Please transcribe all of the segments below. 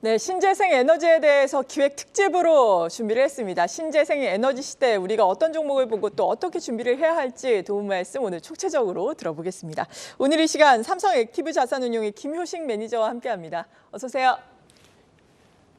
네, 신재생 에너지에 대해서 기획 특집으로 준비를 했습니다. 신재생 에너지 시대 우리가 어떤 종목을 보고 또 어떻게 준비를 해야 할지 도움 말씀 오늘 총체적으로 들어보겠습니다. 오늘 이 시간 삼성 액티브 자산운용의 김효식 매니저와 함께합니다. 어서 오세요.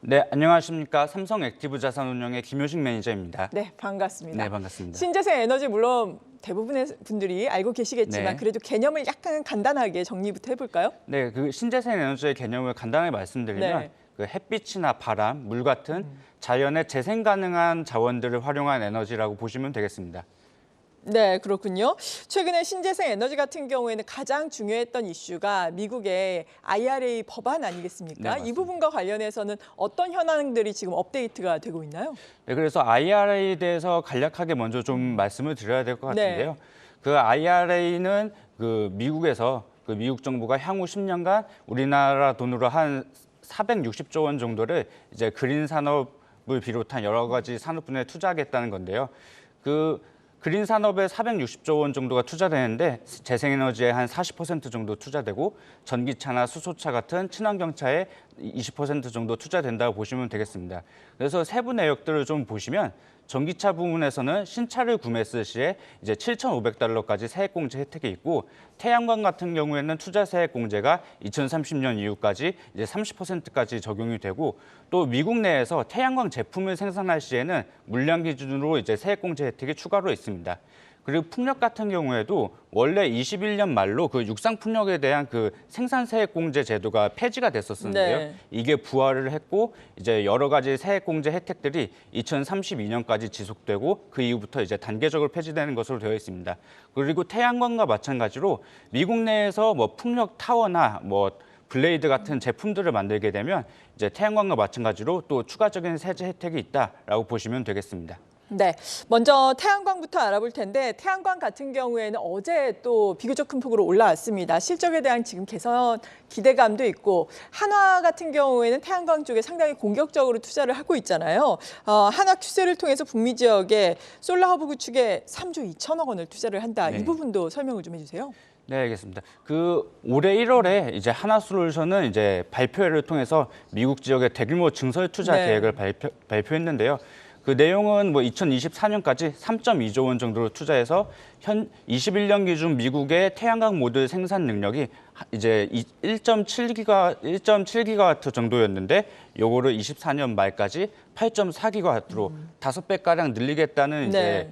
네, 안녕하십니까. 삼성 액티브 자산운용의 김효식 매니저입니다. 네, 반갑습니다. 네, 반갑습니다. 신재생 에너지 물론 대부분의 분들이 알고 계시겠지만 네. 그래도 개념을 약간 간단하게 정리부터 해볼까요? 네, 그 신재생 에너지의 개념을 간단하게 말씀드리면 네. 그 햇빛이나 바람, 물 같은 자연의 재생 가능한 자원들을 활용한 에너지라고 보시면 되겠습니다. 네, 그렇군요. 최근에 신재생 에너지 같은 경우에는 가장 중요했던 이슈가 미국의 IRA 법안 아니겠습니까? 네, 맞습니다. 이 부분과 관련해서는 어떤 현황들이 지금 업데이트가 되고 있나요? 네, 그래서 IRA에 대해서 간략하게 먼저 좀 말씀을 드려야 될 것 같은데요. 네. 그 IRA는 그 미국에서 그 미국 정부가 향후 10년간 우리나라 돈으로 한 460조 원 정도를 이제 그린 산업을 비롯한 여러 가지 산업 분야에 투자하겠다는 건데요. 그 그린 산업에 460조 원 정도가 투자되는데 재생에너지에 한 40% 정도 투자되고 전기차나 수소차 같은 친환경차에 20% 정도 투자된다고 보시면 되겠습니다. 그래서 세부 내역들을 좀 보시면 전기차 부문에서는 신차를 구매했을 시에 이제 7,500달러까지 세액공제 혜택이 있고 태양광 같은 경우에는 투자 세액공제가 2030년 이후까지 이제 30%까지 적용이 되고 또 미국 내에서 태양광 제품을 생산할 시에는 물량 기준으로 이제 세액공제 혜택이 추가로 있습니다. 그리고 풍력 같은 경우에도 원래 21년 말로 그 육상 풍력에 대한 그 생산 세액 공제 제도가 폐지가 됐었는데요. 네. 이게 부활을 했고 이제 여러 가지 세액 공제 혜택들이 2032년까지 지속되고 그 이후부터 이제 단계적으로 폐지되는 것으로 되어 있습니다. 그리고 태양광과 마찬가지로 미국 내에서 뭐 풍력 타워나 뭐 블레이드 같은 제품들을 만들게 되면 이제 태양광과 마찬가지로 또 추가적인 세제 혜택이 있다라고 보시면 되겠습니다. 네, 먼저 태양광부터 알아볼 텐데 태양광 같은 경우에는 어제 또 비교적 큰 폭으로 올라왔습니다. 실적에 대한 지금 개선 기대감도 있고 한화 같은 경우에는 태양광 쪽에 상당히 공격적으로 투자를 하고 있잖아요. 한화 큐세를 통해서 북미 지역에 솔라허브 구축에 3조 2천억 원을 투자를 한다. 네. 이 부분도 설명을 좀 해주세요. 네, 알겠습니다. 그 올해 1월에 이제 하나솔루션은 이제 발표회를 통해서 미국 지역의 대규모 증설 투자 네. 계획을 발표했는데요. 그 내용은 뭐 2024년까지 3.2조 원 정도로 투자해서 현 21년 기준 미국의 태양광 모듈 생산 능력이 이제 1.7기가와트 정도였는데 요거를 24년 말까지 8.4기가와트로 5배가량 늘리겠다는 이제 네.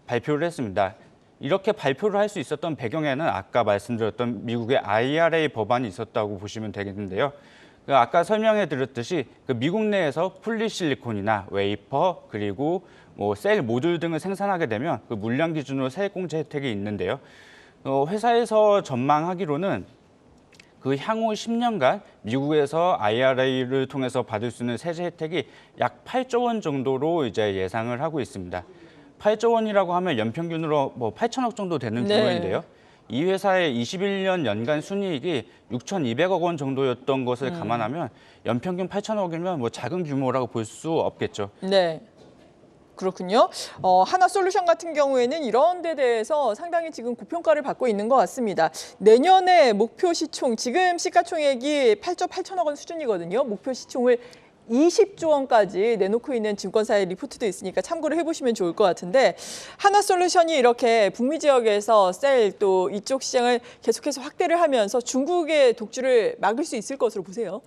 발표를 했습니다. 이렇게 발표를 할 수 있었던 배경에는 아까 말씀드렸던 미국의 IRA 법안이 있었다고 보시면 되겠는데요. 아까 설명해 드렸듯이 그 미국 내에서 폴리실리콘이나 웨이퍼 그리고 뭐 셀 모듈 등을 생산하게 되면 그 물량 기준으로 세액공제 혜택이 있는데요. 회사에서 전망하기로는 그 향후 10년간 미국에서 IRA를 통해서 받을 수 있는 세제 혜택이 약 8조 원 정도로 이제 예상을 하고 있습니다. 8조 원이라고 하면 연평균으로 뭐 8천억 정도 되는 네. 규모인데요. 이 회사의 21년 연간 순이익이 6,200억 원 정도였던 것을 감안하면 연평균 8천억이면 뭐 작은 규모라고 볼 수 없겠죠. 네. 그렇군요. 하나솔루션 같은 경우에는 이런 데 대해서 상당히 지금 고평가를 받고 있는 것 같습니다. 내년에 목표 시총, 지금 시가총액이 8조 8천억 원 수준이거든요. 목표 시총을 20조 원까지 내놓고 있는 증권사의 리포트도 있으니까 참고를 해보시면 좋을 것 같은데 하나솔루션이 이렇게 북미 지역에서 셀 또 이쪽 시장을 계속해서 확대를 하면서 중국의 독주를 막을 수 있을 것으로 보세요.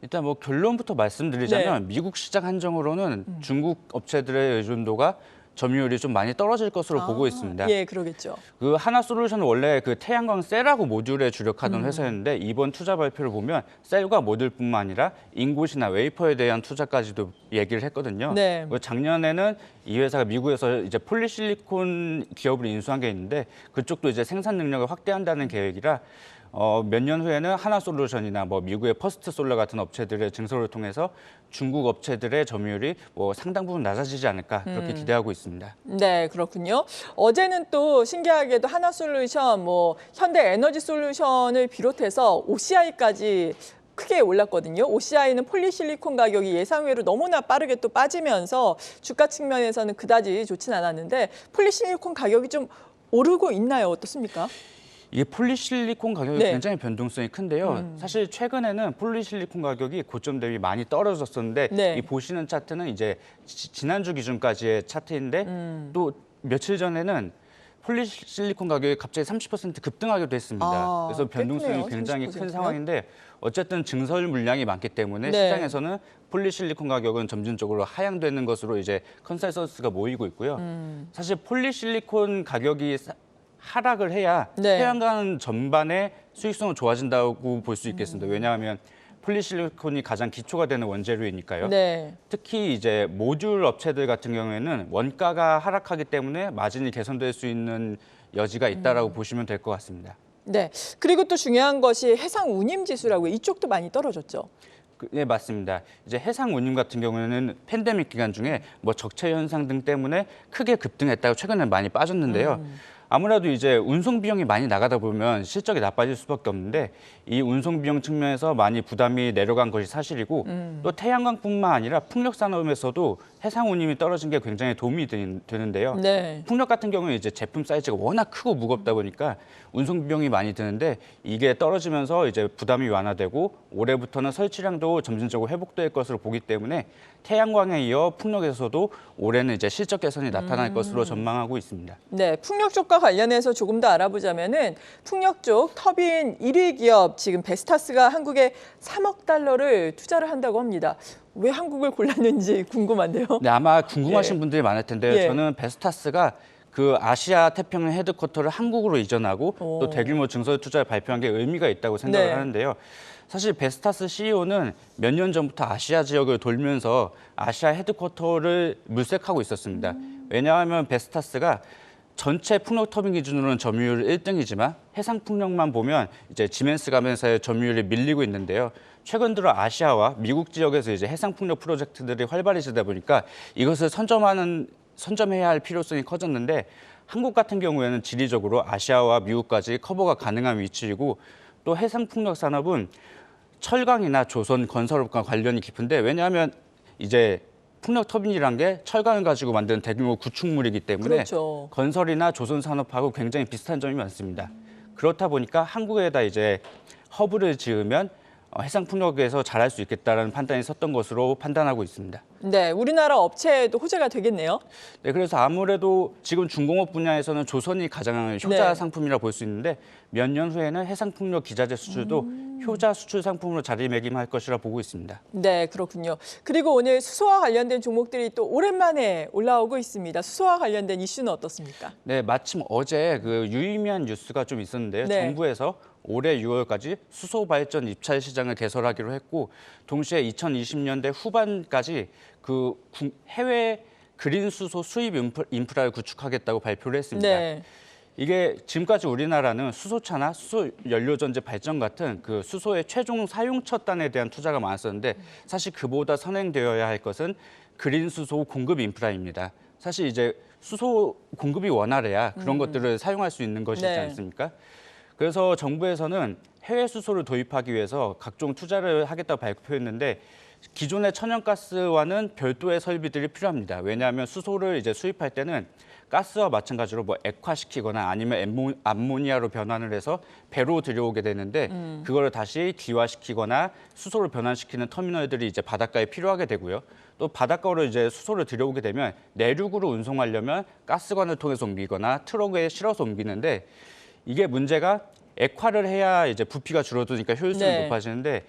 일단 뭐 결론부터 말씀드리자면 미국 시장 한정으로는 중국 업체들의 의존도가 점유율이 좀 많이 떨어질 것으로 보고 있습니다. 예, 그러겠죠. 그 하나솔루션은 원래 그 태양광 셀하고 모듈에 주력하던 회사였는데 이번 투자 발표를 보면 셀과 모듈뿐만 아니라 인곳이나 웨이퍼에 대한 투자까지도 얘기를 했거든요. 네. 작년에는 이 회사가 미국에서 이제 폴리실리콘 기업을 인수한 게 있는데 그쪽도 이제 생산 능력을 확대한다는 계획이라 몇 년 후에는 하나솔루션이나 뭐 미국의 퍼스트솔라 같은 업체들의 증설을 통해서 중국 업체들의 점유율이 뭐 상당 부분 낮아지지 않을까 그렇게 기대하고 있습니다. 네, 그렇군요. 어제는 또 신기하게도 하나솔루션, 뭐 현대에너지솔루션을 비롯해서 OCI까지 크게 올랐거든요. OCI는 폴리실리콘 가격이 예상외로 너무나 빠르게 또 빠지면서 주가 측면에서는 그다지 좋진 않았는데 폴리실리콘 가격이 좀 오르고 있나요? 어떻습니까? 이게 폴리실리콘 가격이 네. 굉장히 변동성이 큰데요. 사실 최근에는 폴리실리콘 가격이 고점 대비 많이 떨어졌었는데 네. 이 보시는 차트는 이제 지난주 기준까지의 차트인데 또 며칠 전에는 폴리실리콘 가격이 갑자기 30% 급등하기도 했습니다. 아, 그래서 변동성이 꽤 크네요, 굉장히 30%면. 큰 상황인데 어쨌든 증설 물량이 많기 때문에 네. 시장에서는 폴리실리콘 가격은 점진적으로 하향되는 것으로 이제 컨센서스가 모이고 있고요. 사실 폴리실리콘 가격이 하락을 해야 네. 태양광 전반의 수익성은 좋아진다고 볼 수 있겠습니다. 왜냐하면 폴리실리콘이 가장 기초가 되는 원재료이니까요. 네. 특히 이제 모듈 업체들 같은 경우에는 원가가 하락하기 때문에 마진이 개선될 수 있는 여지가 있다라고 보시면 될 것 같습니다. 네. 그리고 또 중요한 것이 해상 운임 지수라고 이쪽도 많이 떨어졌죠. 네, 맞습니다. 이제 해상 운임 같은 경우에는 팬데믹 기간 중에 뭐 적체 현상 등 때문에 크게 급등했다가 최근에 많이 빠졌는데요. 아무래도 이제 운송 비용이 많이 나가다 보면 실적이 나빠질 수밖에 없는데 이 운송 비용 측면에서 많이 부담이 내려간 것이 사실이고 또 태양광뿐만 아니라 풍력 산업에서도 해상 운임이 떨어진 게 굉장히 도움이 되는데요. 네. 풍력 같은 경우는 이제 제품 사이즈가 워낙 크고 무겁다 보니까 운송 비용이 많이 드는데 이게 떨어지면서 이제 부담이 완화되고 올해부터는 설치량도 점진적으로 회복될 것으로 보기 때문에 태양광에 이어 풍력에서도 올해는 이제 실적 개선이 나타날 것으로 전망하고 있습니다. 네, 풍력 쪽과 관련해서 조금 더 알아보자면은 풍력 쪽 터빈 1위 기업 지금 베스타스가 한국에 3억 달러를 투자를 한다고 합니다. 왜 한국을 골랐는지 궁금한데요. 네, 아마 궁금하신 예. 분들이 많을 텐데요. 예. 저는 베스타스가 그 아시아 태평양 헤드쿼터를 한국으로 이전하고 또 대규모 증설 투자를 발표한 게 의미가 있다고 생각을 네. 하는데요. 사실 베스타스 CEO는 몇 년 전부터 아시아 지역을 돌면서 아시아 헤드쿼터를 물색하고 있었습니다. 왜냐하면 베스타스가 전체 풍력 터빈 기준으로는 점유율 1등이지만 해상 풍력만 보면 이제 지멘스 가면서의 점유율이 밀리고 있는데요. 최근 들어 아시아와 미국 지역에서 이제 해상 풍력 프로젝트들이 활발해지다 보니까 이것을 선점해야 할 필요성이 커졌는데 한국 같은 경우에는 지리적으로 아시아와 미국까지 커버가 가능한 위치이고 또 해상 풍력 산업은 철강이나 조선 건설업과 관련이 깊은데 왜냐하면 이제 풍력 터빈이란 게 철강을 가지고 만든 대규모 구축물이기 때문에 그렇죠. 건설이나 조선 산업하고 굉장히 비슷한 점이 많습니다. 그렇다 보니까 한국에다 이제 허브를 지으면 해상 풍력에서 잘할 수 있겠다라는 판단이 섰던 것으로 판단하고 있습니다. 네, 우리나라 업체에도 호재가 되겠네요. 네, 그래서 아무래도 지금 중공업 분야에서는 조선이 가장 효자 네. 상품이라 볼 수 있는데 몇 년 후에는 해상풍력 기자재 수출도 효자 수출 상품으로 자리매김할 것이라 보고 있습니다. 네, 그렇군요. 그리고 오늘 수소와 관련된 종목들이 또 오랜만에 올라오고 있습니다. 수소와 관련된 이슈는 어떻습니까? 네, 마침 어제 그 유의미한 뉴스가 좀 있었는데요. 네. 정부에서 올해 6월까지 수소 발전 입찰 시장을 개설하기로 했고 동시에 2020년대 후반까지 그 해외 그린 수소 수입 인프라를 구축하겠다고 발표를 했습니다. 네. 이게 지금까지 우리나라는 수소차나 수소 연료 전지 발전 같은 그 수소의 최종 사용 첫 단에 대한 투자가 많았었는데 사실 그보다 선행되어야 할 것은 그린 수소 공급 인프라입니다. 사실 이제 수소 공급이 원활해야 그런 것들을 사용할 수 있는 것이지 네. 않습니까? 그래서 정부에서는 해외 수소를 도입하기 위해서 각종 투자를 하겠다고 발표했는데 기존의 천연가스와는 별도의 설비들이 필요합니다. 왜냐하면 수소를 이제 수입할 때는 가스와 마찬가지로 뭐 액화시키거나 아니면 암모니아로 변환을 해서 배로 들여오게 되는데 그거를 다시 기화시키거나 수소로 변환시키는 터미널들이 이제 바닷가에 필요하게 되고요. 또 바닷가로 이제 수소를 들여오게 되면 내륙으로 운송하려면 가스관을 통해서 옮기거나 트럭에 실어서 옮기는데 이게 문제가 액화를 해야 이제 부피가 줄어드니까 효율성이 네. 높아지는데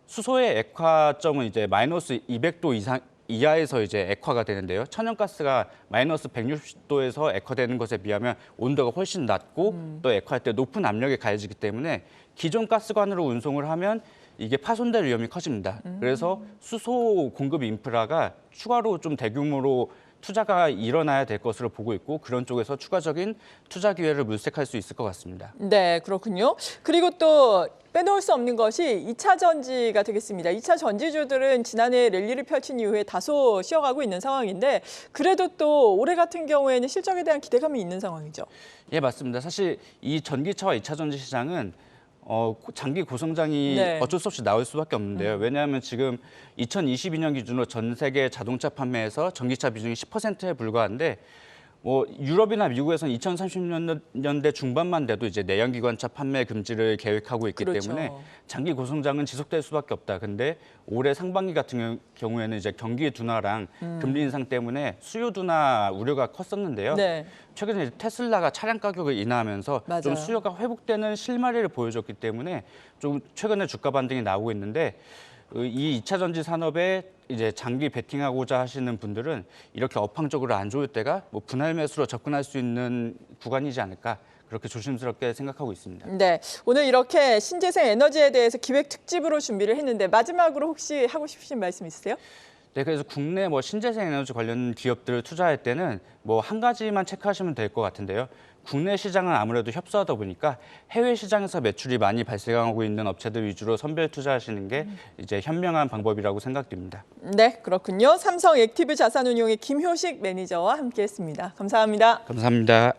수소의 액화점은 이제 마이너스 200도 이하에서 이제 액화가 되는데요. 천연가스가 마이너스 160도에서 액화되는 것에 비하면 온도가 훨씬 낮고 또 액화할 때 높은 압력이 가해지기 때문에 기존 가스관으로 운송을 하면 이게 파손될 위험이 커집니다. 그래서 수소 공급 인프라가 추가로 좀 대규모로 투자가 일어나야 될 것으로 보고 있고 그런 쪽에서 추가적인 투자 기회를 물색할 수 있을 것 같습니다. 네, 그렇군요. 그리고 또 빼놓을 수 없는 것이 2차 전지가 되겠습니다. 2차 전지주들은 지난해 랠리를 펼친 이후에 다소 쉬어가고 있는 상황인데 그래도 또 올해 같은 경우에는 실적에 대한 기대감이 있는 상황이죠. 예, 맞습니다. 사실 이 전기차와 2차 전지 시장은 장기 고성장이 네. 어쩔 수 없이 나올 수밖에 없는데요. 왜냐하면 지금 2022년 기준으로 전 세계 자동차 판매에서 전기차 비중이 10%에 불과한데 뭐 유럽이나 미국에서는 2030년대 중반만 돼도 이제 내연기관차 판매 금지를 계획하고 있기 그렇죠. 때문에 장기 고성장은 지속될 수밖에 없다. 근데 올해 상반기 같은 경우에는 이제 경기 둔화랑 금리 인상 때문에 수요 둔화 우려가 컸었는데요. 네. 최근에 테슬라가 차량 가격을 인하하면서 맞아요. 좀 수요가 회복되는 실마리를 보여줬기 때문에 좀 최근에 주가 반등이 나오고 있는데 이 2차 전지 산업에 이제 장기 베팅하고자 하시는 분들은 이렇게 업황적으로 안 좋을 때가 뭐 분할 매수로 접근할 수 있는 구간이지 않을까 그렇게 조심스럽게 생각하고 있습니다. 네, 오늘 이렇게 신재생 에너지에 대해서 기획 특집으로 준비를 했는데 마지막으로 혹시 하고 싶으신 말씀 있으세요? 네, 그래서 국내 뭐 신재생 에너지 관련 기업들을 투자할 때는 뭐 한 가지만 체크하시면 될 것 같은데요. 국내 시장은 아무래도 협소하다 보니까 해외 시장에서 매출이 많이 발생하고 있는 업체들 위주로 선별 투자하시는 게 이제 현명한 방법이라고 생각됩니다. 네, 그렇군요. 삼성 액티브 자산운용의 김효식 매니저와 함께했습니다. 감사합니다. 감사합니다.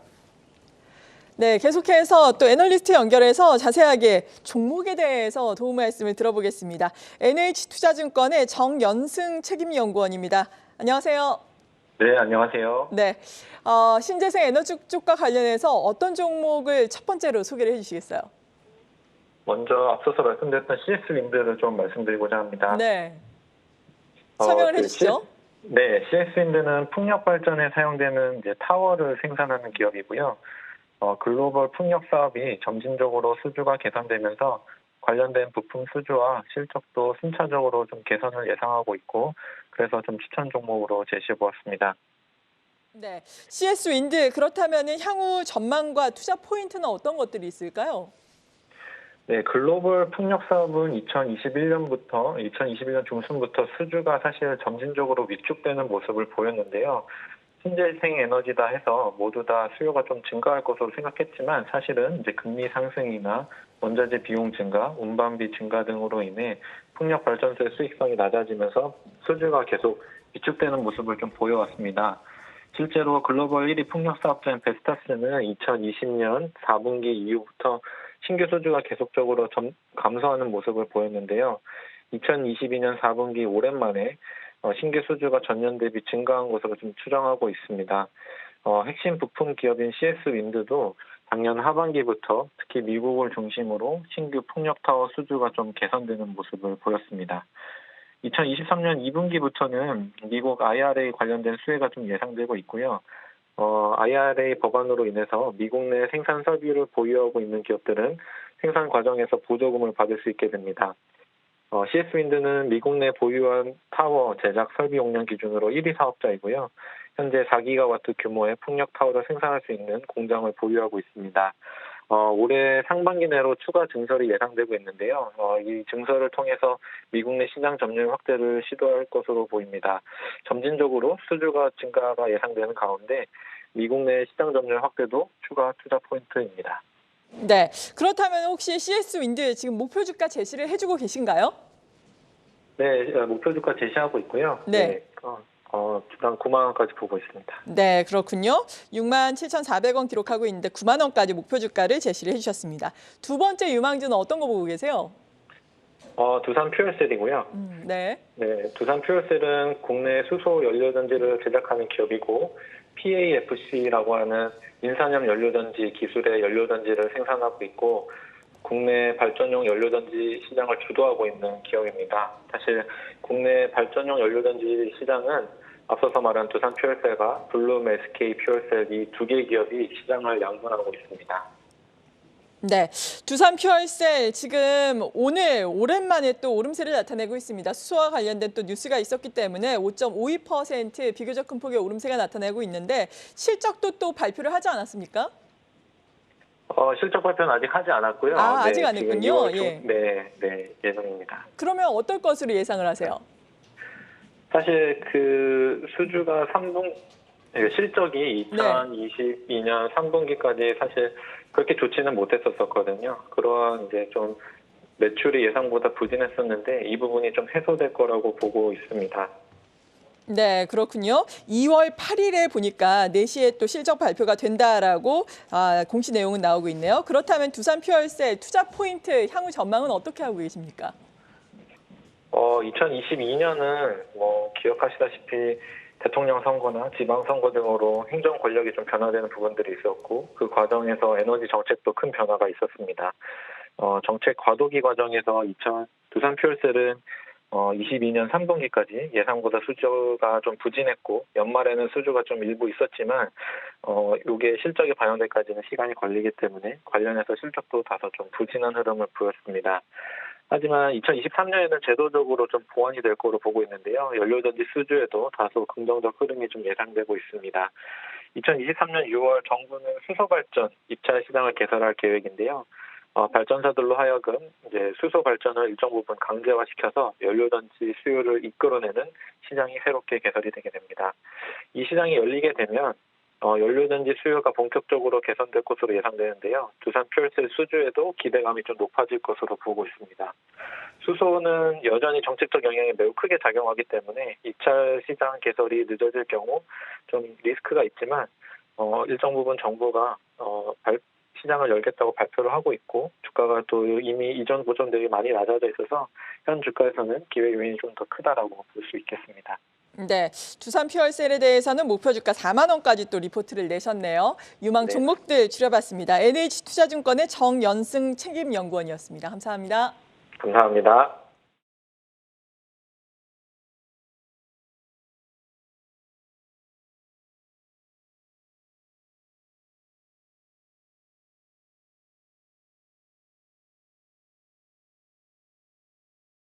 네, 계속해서 또 애널리스트 연결해서 자세하게 종목에 대해서 도움 말씀을 들어보겠습니다. NH투자증권의 정연승 책임연구원입니다. 안녕하세요. 네, 안녕하세요. 네, 신재생 에너지 쪽과 관련해서 어떤 종목을 첫 번째로 소개를 해주시겠어요? 먼저 앞서서 말씀드렸던 CS 윈드를 좀 말씀드리고자 합니다. 네, 설명을 해주시죠. 네, CS 윈드는 풍력 발전에 사용되는 이제 타워를 생산하는 기업이고요. 글로벌 풍력 사업이 점진적으로 수주가 개선되면서 관련된 부품 수주와 실적도 순차적으로 좀 개선을 예상하고 있고, 그래서 좀 추천 종목으로 제시해 보았습니다. 네, CS 윈드 그렇다면 향후 전망과 투자 포인트는 어떤 것들이 있을까요? 네, 글로벌 풍력 사업은 2021년 중순부터 수주가 사실 점진적으로 위축되는 모습을 보였는데요. 신재생 에너지다 해서 모두 다 수요가 좀 증가할 것으로 생각했지만 사실은 이제 금리 상승이나 원자재 비용 증가, 운반비 증가 등으로 인해 풍력 발전소의 수익성이 낮아지면서 수주가 계속 위축되는 모습을 좀 보여왔습니다. 실제로 글로벌 1위 풍력 사업자인 베스타스는 2020년 4분기 이후부터 신규 수주가 계속적으로 감소하는 모습을 보였는데요. 2022년 4분기 오랜만에 신규 수주가 전년 대비 증가한 것으로 좀 추정하고 있습니다. 핵심 부품 기업인 CS 윈드도 작년 하반기부터 특히 미국을 중심으로 신규 풍력 타워 수주가 좀 개선되는 모습을 보였습니다. 2023년 2분기부터는 미국 IRA 관련된 수혜가 좀 예상되고 있고요. IRA 법안으로 인해서 미국 내 생산 설비를 보유하고 있는 기업들은 생산 과정에서 보조금을 받을 수 있게 됩니다. CS 윈드는 미국 내 보유한 타워 제작 설비 용량 기준으로 1위 사업자이고요. 현재 4기가와트 규모의 풍력 타워를 생산할 수 있는 공장을 보유하고 있습니다. 올해 상반기 내로 추가 증설이 예상되고 있는데요. 이 증설을 통해서 미국 내 시장 점유율 확대를 시도할 것으로 보입니다. 점진적으로 수주가 증가가 예상되는 가운데 미국 내 시장 점유율 확대도 추가 투자 포인트입니다. 네, 그렇다면 혹시 CS 윈드 지금 목표 주가 제시를 해주고 계신가요? 네, 목표 주가 제시하고 있고요. 네. 주당 9만 원까지 보고 있습니다. 네, 그렇군요. 67,400원 기록하고 있는데 9만 원까지 목표 주가를 제시를 해주셨습니다. 두 번째 유망주는 어떤 거 보고 계세요? 두산 퓨얼셀이고요. 네. 네, 두산 퓨얼셀은 국내 수소 연료전지를 제작하는 기업이고 PAFC라고 하는 인산염 연료전지 기술의 연료전지를 생산하고 있고 국내 발전용 연료전지 시장을 주도하고 있는 기업입니다. 사실 국내 발전용 연료전지 시장은 앞서서 말한 두산 퓨얼셀과 블룸 SK 퓨얼셀 이 두 개 기업이 시장을 양분하고 있습니다. 네, 두산 퓨얼셀 지금 오늘 오랜만에 또 오름세를 나타내고 있습니다. 수소와 관련된 또 뉴스가 있었기 때문에 5.52% 비교적 큰 폭의 오름세가 나타내고 있는데 실적도 또 발표를 하지 않았습니까? 실적 발표는 아직 하지 않았고요. 아직 안 했군요. 예. 네, 예정입니다. 그러면 어떨 것으로 예상을 하세요? 사실 그 수주가 실적이 2022년 3분기까지 사실 그렇게 좋지는 못했었거든요. 그러한 이제 좀 매출이 예상보다 부진했었는데 이 부분이 좀 해소될 거라고 보고 있습니다. 네, 그렇군요. 2월 8일에 보니까 4시에 또 실적 발표가 된다라고 공시 내용은 나오고 있네요. 그렇다면 두산 퓨얼셀 투자 포인트 향후 전망은 어떻게 하고 계십니까? 2022년은 기억하시다시피 대통령 선거나 지방선거 등으로 행정 권력이 좀 변화되는 부분들이 있었고 그 과정에서 에너지 정책도 큰 변화가 있었습니다. 정책 과도기 과정에서 두산 퓨얼셀은 22년 3분기까지 예상보다 수주가 좀 부진했고 연말에는 수주가 좀 일부 있었지만 이게 실적에 반영되기까지는 시간이 걸리기 때문에 관련해서 실적도 다소 좀 부진한 흐름을 보였습니다. 하지만 2023년에는 제도적으로 좀 보완이 될 거로 보고 있는데요. 연료전지 수주에도 다소 긍정적 흐름이 좀 예상되고 있습니다. 2023년 6월 정부는 수소 발전 입찰 시장을 개설할 계획인데요. 발전사들로 하여금 이제 수소 발전을 일정 부분 강제화시켜서 연료전지 수요를 이끌어내는 시장이 새롭게 개설이 되게 됩니다. 이 시장이 열리게 되면 연료전지 수요가 본격적으로 개선될 것으로 예상되는데요. 두산 퓨얼셀 수주에도 기대감이 좀 높아질 것으로 보고 있습니다. 수소는 여전히 정책적 영향이 매우 크게 작용하기 때문에 입찰 시장 개설이 늦어질 경우 좀 리스크가 있지만 일정 부분 정부가 시장을 열겠다고 발표를 하고 있고 주가가 또 이미 이전 고점 대비 많이 낮아져 있어서 현 주가에서는 기회 요인이 좀 더 크다라고 볼 수 있겠습니다. 네, 두산 퓨얼셀에 대해서는 목표 주가 4만 원까지 또 리포트를 내셨네요. 유망 네. 종목들 줄여봤습니다. NH투자증권의 정연승 책임연구원이었습니다. 감사합니다. 감사합니다.